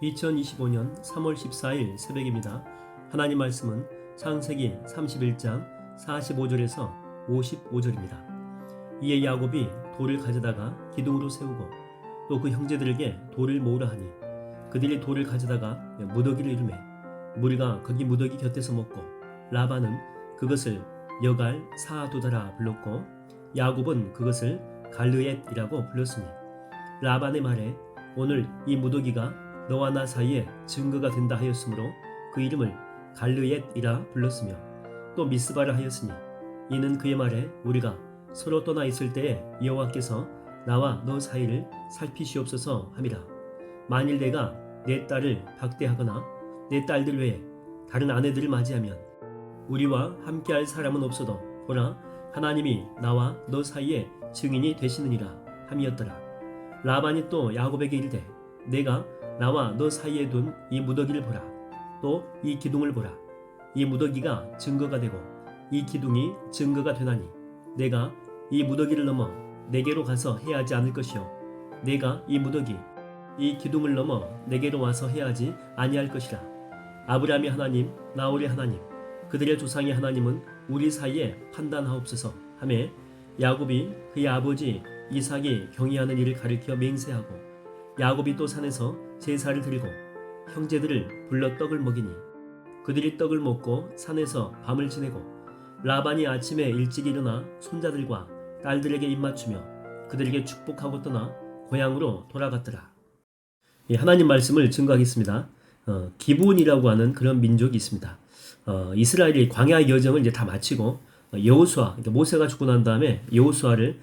2025년 3월 14일 새벽입니다. 하나님 말씀은 창세기 31장 45절에서 55절입니다. 이에 야곱이 돌을 가져다가 기둥으로 세우고 또 그 형제들에게 돌을 모으라 하니 그들이 돌을 가져다가 무더기를 이루매 무리가 거기 무더기 곁에서 먹고 라반은 그것을 여갈 사두다라 불렀고 야곱은 그것을 갈르엣이라고 불렀으니 라반의 말에 오늘 이 무더기가 너와 나 사이에 증거가 된다 하였으므로 그 이름을 갈르엣이라 불렀으며 또 미스바라 하였으니 이는 그의 말에 우리가 서로 떠나 있을 때에 여호와께서 나와 너 사이를 살피시옵소서 함이라. 만일 내가 내 딸을 박대하거나 내 딸들 외에 다른 아내들을 맞이하면 우리와 함께할 사람은 없어도 보라 하나님이 나와 너 사이에 증인이 되시느니라 함이었더라. 라반이 또 야곱에게 이르되 내가 나와 너 사이에 둔 이 무더기를 보라. 또 이 기둥을 보라. 이 무더기가 증거가 되고 이 기둥이 증거가 되나니 내가 이 무더기를 넘어 내게로 가서 해하지 않을 것이요 내가 이 무더기 이 기둥을 넘어 내게로 와서 해하지 아니할 것이라. 아브라함의 하나님 나홀의 하나님 그들의 조상의 하나님은 우리 사이에 판단하옵소서 하매 야곱이 그의 아버지 이삭이 경의하는 일을 가리켜 맹세하고 야곱이 또 산에서 제사를 드리고 형제들을 불러 떡을 먹이니 그들이 떡을 먹고 산에서 밤을 지내고 라반이 아침에 일찍 일어나 손자들과 딸들에게 입맞추며 그들에게 축복하고 떠나 고향으로 돌아갔더라. 하나님 말씀을 증거하겠습니다. 기브온이라고 하는 그런 민족이 있습니다. 이스라엘이 광야 여정을 이제 다 마치고 여호수아 모세가 죽고 난 다음에 여호수아를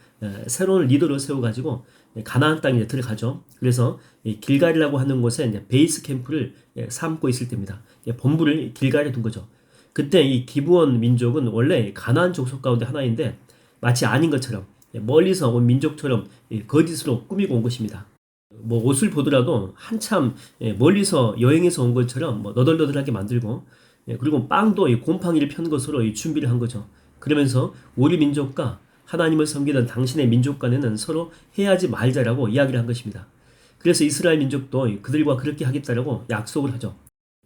새로운 리더로 세워가지고 가나안 땅에 들어가죠. 그래서 길갈이라고 하는 곳에 이제 베이스 캠프를 삼고 있을 때입니다. 본부를 길갈에 둔 거죠. 그때 이 기브온 민족은 원래 가나안 족속 가운데 하나인데 마치 아닌 것처럼 멀리서 온 민족처럼 거짓으로 꾸미고 온 것입니다. 뭐 옷을 보더라도 한참 멀리서 여행해서 온 것처럼 뭐 너덜너덜하게 만들고 그리고 빵도 곰팡이를 편 것으로 준비를 한 거죠. 그러면서 우리 민족과 하나님을 섬기던 당신의 민족 간에는 서로 해하지 말자라고 이야기를 한 것입니다. 그래서 이스라엘 민족도 그들과 그렇게 하겠다라고 약속을 하죠.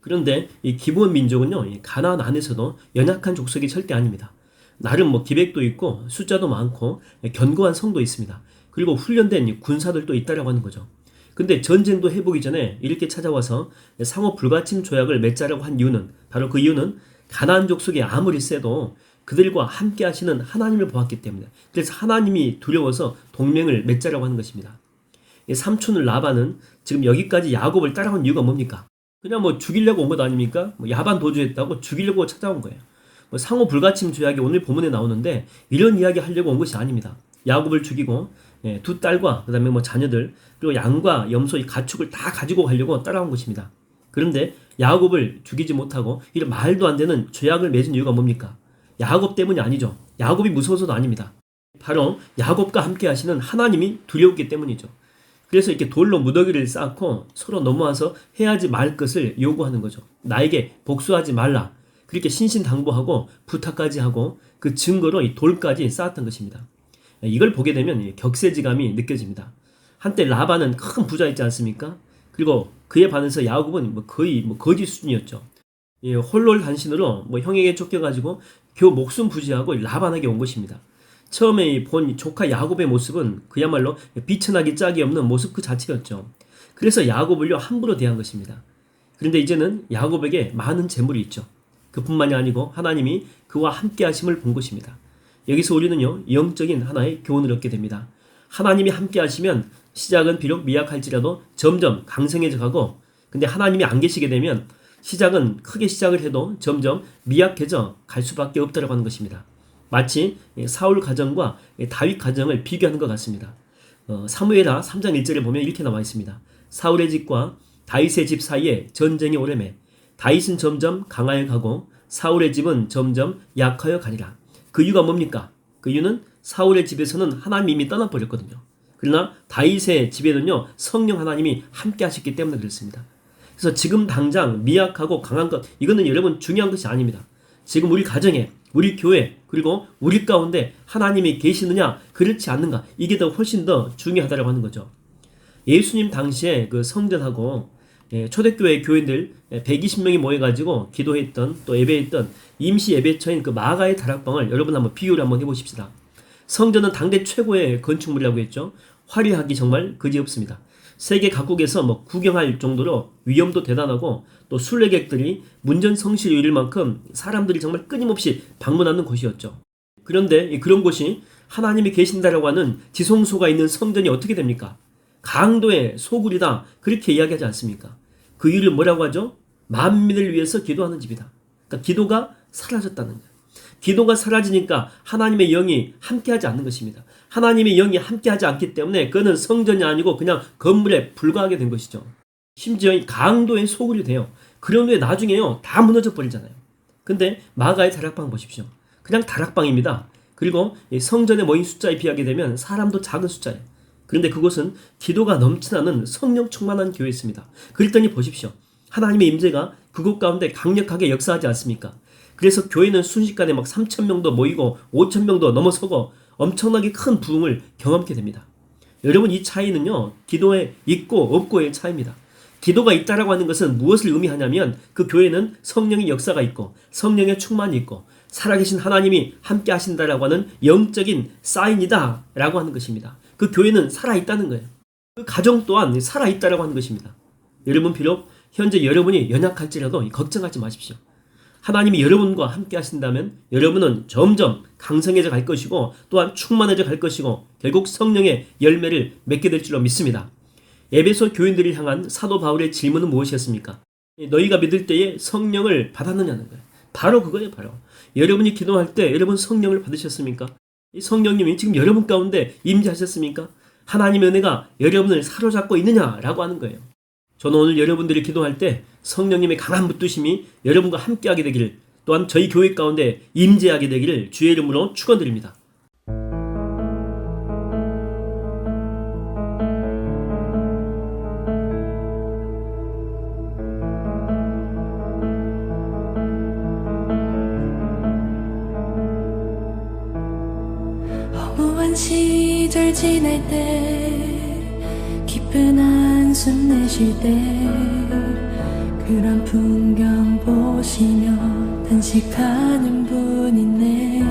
그런데 이 기브온 민족은요, 가나안 안에서도 연약한 족속이 절대 아닙니다. 나름 뭐 기백도 있고 숫자도 많고 견고한 성도 있습니다. 그리고 훈련된 군사들도 있다라고 하는 거죠. 근데 전쟁도 해보기 전에 이렇게 찾아와서 상호 불가침 조약을 맺자라고 한 이유는 바로 그 이유는 가나안 족속이 아무리 세도 그들과 함께 하시는 하나님을 보았기 때문에 그래서 하나님이 두려워서 동맹을 맺자라고 하는 것입니다. 삼촌 라반은 지금 여기까지 야곱을 따라온 이유가 뭡니까? 그냥 뭐 죽이려고 온 것 아닙니까? 뭐 야반 도주했다고 죽이려고 찾아온 거예요. 뭐 상호 불가침 조약이 오늘 본문에 나오는데 이런 이야기 하려고 온 것이 아닙니다. 야곱을 죽이고 두 딸과 그다음에 뭐 자녀들 그리고 양과 염소 이 가축을 다 가지고 가려고 따라온 것입니다. 그런데 야곱을 죽이지 못하고 이런 말도 안 되는 조약을 맺은 이유가 뭡니까? 야곱 때문이 아니죠. 야곱이 무서워서도 아닙니다. 바로 야곱과 함께 하시는 하나님이 두려웠기 때문이죠. 그래서 이렇게 돌로 무더기를 쌓고 서로 넘어와서 해하지 말 것을 요구하는 거죠. 나에게 복수하지 말라. 그렇게 신신당부하고 부탁까지 하고 그 증거로 이 돌까지 쌓았던 것입니다. 이걸 보게 되면 격세지감이 느껴집니다. 한때 라반은 큰 부자였지 않습니까? 그리고 그에 반해서 야곱은 거의 거지 수준이었죠. 홀로 단신으로 형에게 쫓겨가지고 겨우 목숨 부지하고 라반에게 온 것입니다. 처음에 본 조카 야곱의 모습은 그야말로 비천하기 짝이 없는 모습 그 자체였죠. 그래서 야곱을요 함부로 대한 것입니다. 그런데 이제는 야곱에게 많은 재물이 있죠. 그뿐만이 아니고 하나님이 그와 함께 하심을 본 것입니다. 여기서 우리는요 영적인 하나의 교훈을 얻게 됩니다. 하나님이 함께 하시면 시작은 비록 미약할지라도 점점 강성해져 가고 근데 하나님이 안 계시게 되면 시작은 크게 시작을 해도 점점 미약해져 갈 수밖에 없다라고 하는 것입니다. 마치 사울 가정과 다윗 가정을 비교하는 것 같습니다. 사무엘하 3장 1절에 보면 이렇게 나와 있습니다. 사울의 집과 다윗의 집 사이에 전쟁이 오래매 다윗은 점점 강하여 가고 사울의 집은 점점 약하여 가리라. 그 이유가 뭡니까? 그 이유는 사울의 집에서는 하나님이 이미 떠나버렸거든요. 그러나 다윗의 집에는요 성령 하나님이 함께 하셨기 때문에 그렇습니다. 그래서 지금 당장 미약하고 강한 것 이거는 여러분 중요한 것이 아닙니다. 지금 우리 가정에 우리 교회 그리고 우리 가운데 하나님이 계시느냐 그렇지 않는가 이게 더 훨씬 더 중요하다고 하는 거죠. 예수님 당시에 그 성전하고 초대교회 교인들 120명이 모여가지고 기도했던 또 예배했던 임시 예배처인 그 마가의 다락방을 여러분 한번 비교를 한번 해보십시다. 성전은 당대 최고의 건축물이라고 했죠. 화려하기 정말 그지없습니다. 세계 각국에서 구경할 정도로 위험도 대단하고 또 순례객들이 문전성시를 이룰 만큼 사람들이 정말 끊임없이 방문하는 곳이었죠. 그런데 그런 곳이 하나님이 계신다라고 하는 지성소가 있는 성전이 어떻게 됩니까? 강도의 소굴이다 그렇게 이야기하지 않습니까? 그 이유를 뭐라고 하죠? 만민을 위해서 기도하는 집이다. 그러니까 기도가 사라졌다는 거예요. 기도가 사라지니까 하나님의 영이 함께하지 않는 것입니다. 하나님의 영이 함께하지 않기 때문에 그는 성전이 아니고 그냥 건물에 불과하게 된 것이죠. 심지어 강도의 소굴이 돼요. 그런 후에 나중에요 다 무너져 버리잖아요. 근데 마가의 다락방 보십시오. 그냥 다락방입니다. 그리고 성전에 모인 숫자에 비하게 되면 사람도 작은 숫자예요. 그런데 그곳은 기도가 넘쳐나는 성령 충만한 교회였습니다. 그랬더니 보십시오. 하나님의 임재가 그곳 가운데 강력하게 역사하지 않습니까? 그래서 교회는 순식간에 3,000명도 모이고 5,000명도 넘어서고 엄청나게 큰 부흥을 경험하게 됩니다. 여러분, 이 차이는요 기도에 있고 없고의 차이입니다. 기도가 있다라고 하는 것은 무엇을 의미하냐면 그 교회는 성령의 역사가 있고 성령의 충만이 있고 살아계신 하나님이 함께 하신다라고 하는 영적인 사인이다 라고 하는 것입니다. 그 교회는 살아있다는 거예요. 그 가정 또한 살아있다라고 하는 것입니다. 여러분, 비록 현재 여러분이 연약할지라도 걱정하지 마십시오. 하나님이 여러분과 함께 하신다면 여러분은 점점 강성해져 갈 것이고 또한 충만해져 갈 것이고 결국 성령의 열매를 맺게 될 줄로 믿습니다. 에베소 교인들을 향한 사도 바울의 질문은 무엇이었습니까? 너희가 믿을 때에 성령을 받았느냐는 거예요. 바로 그거예요. 바로 여러분이 기도할 때 여러분 성령을 받으셨습니까? 이 성령님이 지금 여러분 가운데 임재하셨습니까? 하나님의 은혜가 여러분을 사로잡고 있느냐라고 하는 거예요. 저는 오늘 여러분들이 기도할 때 성령님의 강한 붙드심이 여러분과 함께하게 되기를, 또한 저희 교회 가운데 임재하게 되기를 주의 이름으로 축원드립니다. 허무한 시절 지낼 때 깊은 한숨 내쉴 때 그런 풍경 보시며 단식하는 분 있네.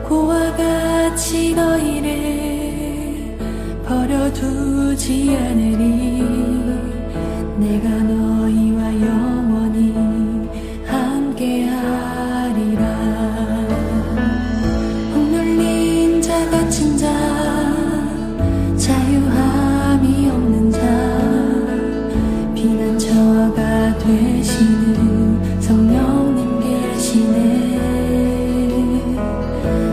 고와 같이 너희를 버려두지 않으리. 내가 너희와 영원히 함께하리라. 억눌린 자 갇힌 자 자유함이 없는 자 피난처가 되시는 성령님 계시네.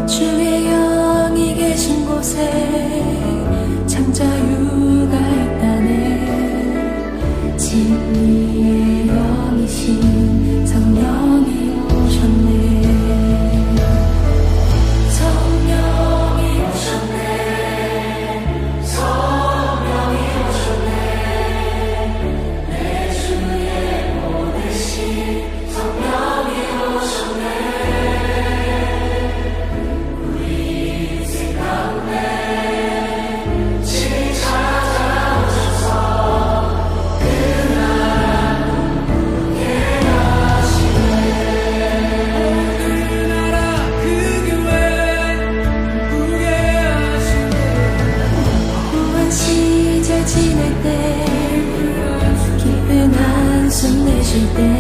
주의 영이 계신 곳에 참 자유가 있다네. 진리의 영이신 성령이 오셨네. 지낼 때 깊은 한숨 내쉴 때